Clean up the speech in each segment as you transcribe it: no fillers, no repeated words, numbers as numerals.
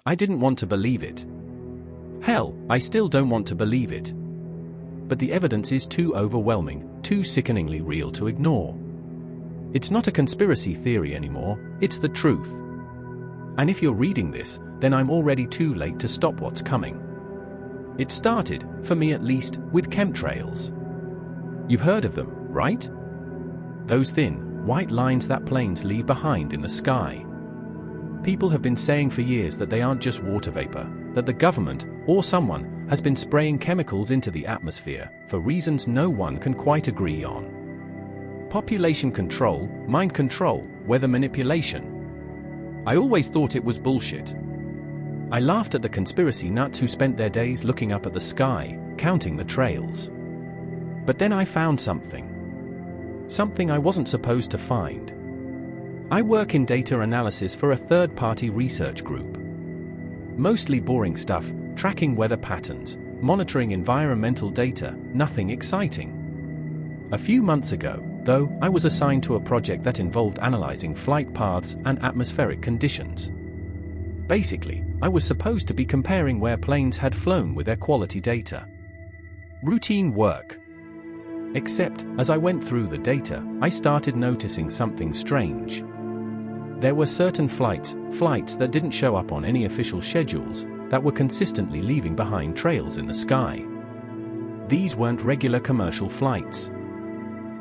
I didn't want to believe it. Hell, I still don't want to believe it. But the evidence is too overwhelming, too sickeningly real to ignore. It's not a conspiracy theory anymore, it's the truth. And if you're reading this, then I'm already too late to stop what's coming. It started, for me at least, with chemtrails. You've heard of them, right? Those thin, white lines that planes leave behind in the sky. People have been saying for years that they aren't just water vapor, that the government, or someone, has been spraying chemicals into the atmosphere, for reasons no one can quite agree on. Population control, mind control, weather manipulation. I always thought it was bullshit. I laughed at the conspiracy nuts who spent their days looking up at the sky, counting the trails. But then I found something. Something I wasn't supposed to find. I work in data analysis for a third-party research group. Mostly boring stuff, tracking weather patterns, monitoring environmental data, nothing exciting. A few months ago, though, I was assigned to a project that involved analyzing flight paths and atmospheric conditions. Basically, I was supposed to be comparing where planes had flown with air quality data. Routine work. Except, as I went through the data, I started noticing something strange. There were certain flights that didn't show up on any official schedules, that were consistently leaving behind trails in the sky. These weren't regular commercial flights.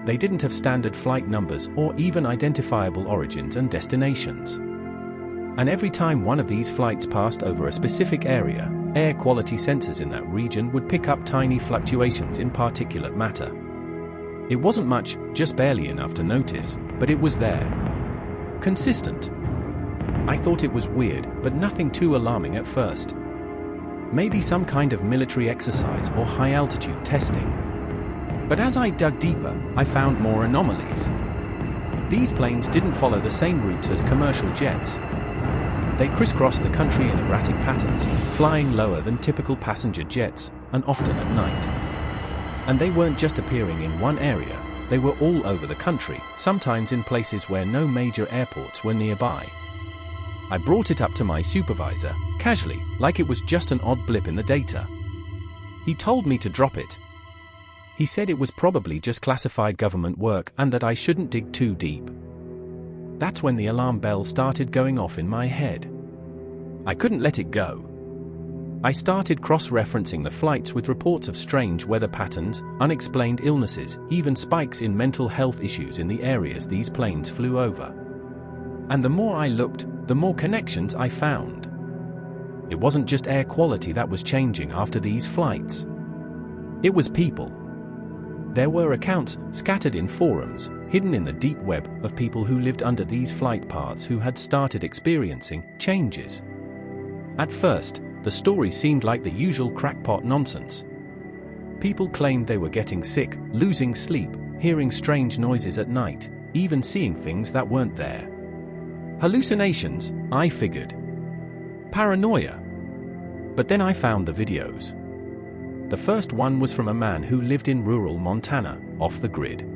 They didn't have standard flight numbers or even identifiable origins and destinations. And every time one of these flights passed over a specific area, air quality sensors in that region would pick up tiny fluctuations in particulate matter. It wasn't much, just barely enough to notice, but it was there. Consistent. I thought it was weird, but nothing too alarming at first. Maybe some kind of military exercise or high-altitude testing. But as I dug deeper, I found more anomalies. These planes didn't follow the same routes as commercial jets. They crisscrossed the country in erratic patterns, flying lower than typical passenger jets, and often at night. And they weren't just appearing in one area, they were all over the country, sometimes in places where no major airports were nearby. I brought it up to my supervisor, casually, like it was just an odd blip in the data. He told me to drop it. He said it was probably just classified government work and that I shouldn't dig too deep. That's when the alarm bell started going off in my head. I couldn't let it go. I started cross-referencing the flights with reports of strange weather patterns, unexplained illnesses, even spikes in mental health issues in the areas these planes flew over. And the more I looked, the more connections I found. It wasn't just air quality that was changing after these flights. It was people. There were accounts scattered in forums, hidden in the deep web, of people who lived under these flight paths who had started experiencing changes. At first, the story seemed like the usual crackpot nonsense. People claimed they were getting sick, losing sleep, hearing strange noises at night, even seeing things that weren't there. Hallucinations, I figured. Paranoia. But then I found the videos. The first one was from a man who lived in rural Montana, off the grid.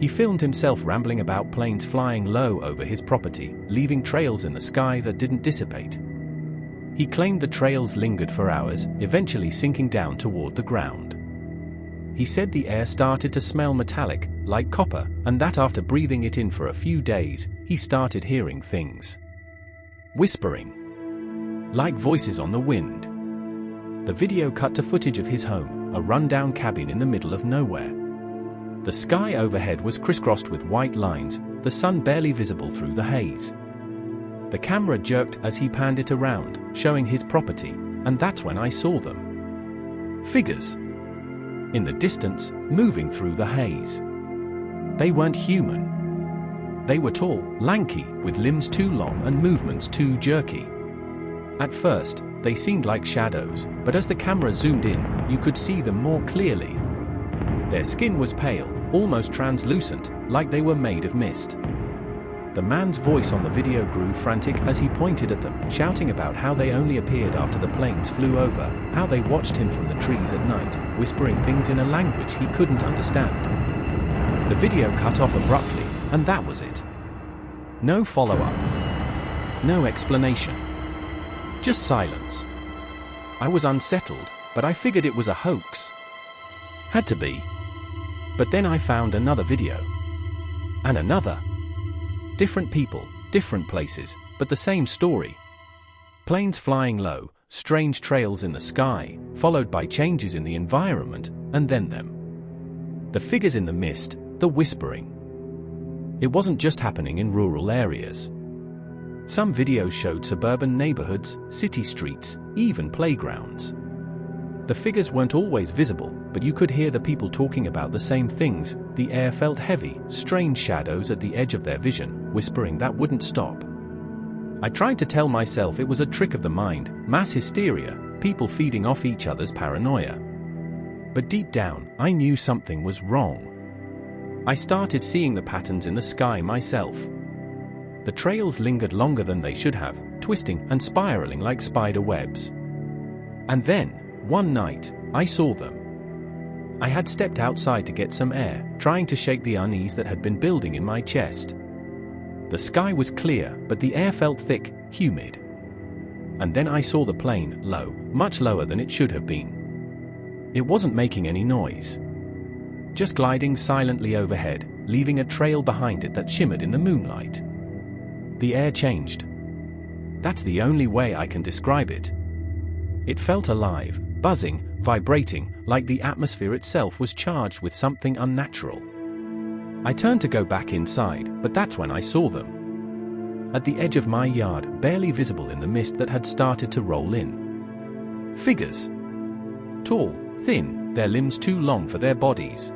He filmed himself rambling about planes flying low over his property, leaving trails in the sky that didn't dissipate. He claimed the trails lingered for hours, eventually sinking down toward the ground. He said the air started to smell metallic, like copper, and that after breathing it in for a few days, he started hearing things. Whispering. Like voices on the wind. The video cut to footage of his home, a rundown cabin in the middle of nowhere. The sky overhead was crisscrossed with white lines, the sun barely visible through the haze. The camera jerked as he panned it around, showing his property, and that's when I saw them. Figures. In the distance, moving through the haze. They weren't human. They were tall, lanky, with limbs too long and movements too jerky. At first, they seemed like shadows, but as the camera zoomed in, you could see them more clearly. Their skin was pale, almost translucent, like they were made of mist. The man's voice on the video grew frantic as he pointed at them, shouting about how they only appeared after the planes flew over, how they watched him from the trees at night, whispering things in a language he couldn't understand. The video cut off abruptly, and that was it. No follow-up. No explanation. Just silence. I was unsettled, but I figured it was a hoax. Had to be. But then I found another video. And another. Different people, different places, but the same story. Planes flying low, strange trails in the sky, followed by changes in the environment, and then them. The figures in the mist, the whispering. It wasn't just happening in rural areas. Some videos showed suburban neighborhoods, city streets, even playgrounds. The figures weren't always visible, but you could hear the people talking about the same things. The air felt heavy, strange shadows at the edge of their vision, whispering that wouldn't stop. I tried to tell myself it was a trick of the mind, mass hysteria, people feeding off each other's paranoia. But deep down, I knew something was wrong. I started seeing the patterns in the sky myself. The trails lingered longer than they should have, twisting and spiraling like spider webs. And then, one night, I saw them. I had stepped outside to get some air, trying to shake the unease that had been building in my chest. The sky was clear, but the air felt thick, humid. And then I saw the plane, low, much lower than it should have been. It wasn't making any noise. Just gliding silently overhead, leaving a trail behind it that shimmered in the moonlight. The air changed. That's the only way I can describe it. It felt alive, buzzing, vibrating, like the atmosphere itself was charged with something unnatural. I turned to go back inside, but that's when I saw them. At the edge of my yard, barely visible in the mist that had started to roll in. Figures. Tall, thin, their limbs too long for their bodies.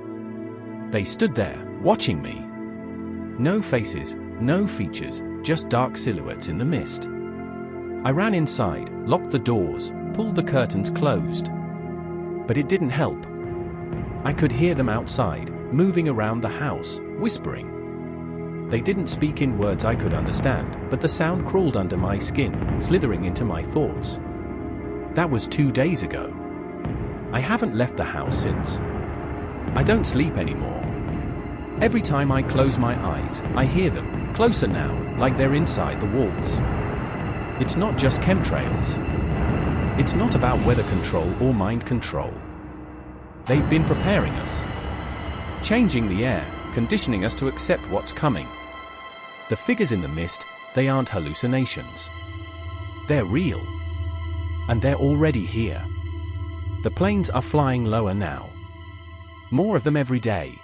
They stood there, watching me. No faces, no features, just dark silhouettes in the mist. I ran inside, locked the doors, pulled the curtains closed. But it didn't help. I could hear them outside, moving around the house, whispering. They didn't speak in words I could understand, but the sound crawled under my skin, slithering into my thoughts. That was 2 days ago. I haven't left the house since. I don't sleep anymore. Every time I close my eyes, I hear them, closer now, like they're inside the walls. It's not just chemtrails. It's not about weather control or mind control. They've been preparing us. Changing the air, conditioning us to accept what's coming. The figures in the mist, they aren't hallucinations. They're real. And they're already here. The planes are flying lower now. More of them every day.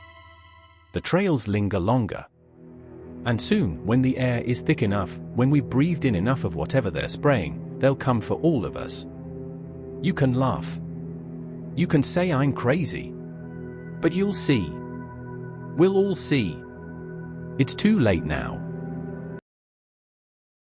The trails linger longer. And soon, when the air is thick enough, when we've breathed in enough of whatever they're spraying, they'll come for all of us. You can laugh. You can say I'm crazy. But you'll see. We'll all see. It's too late now.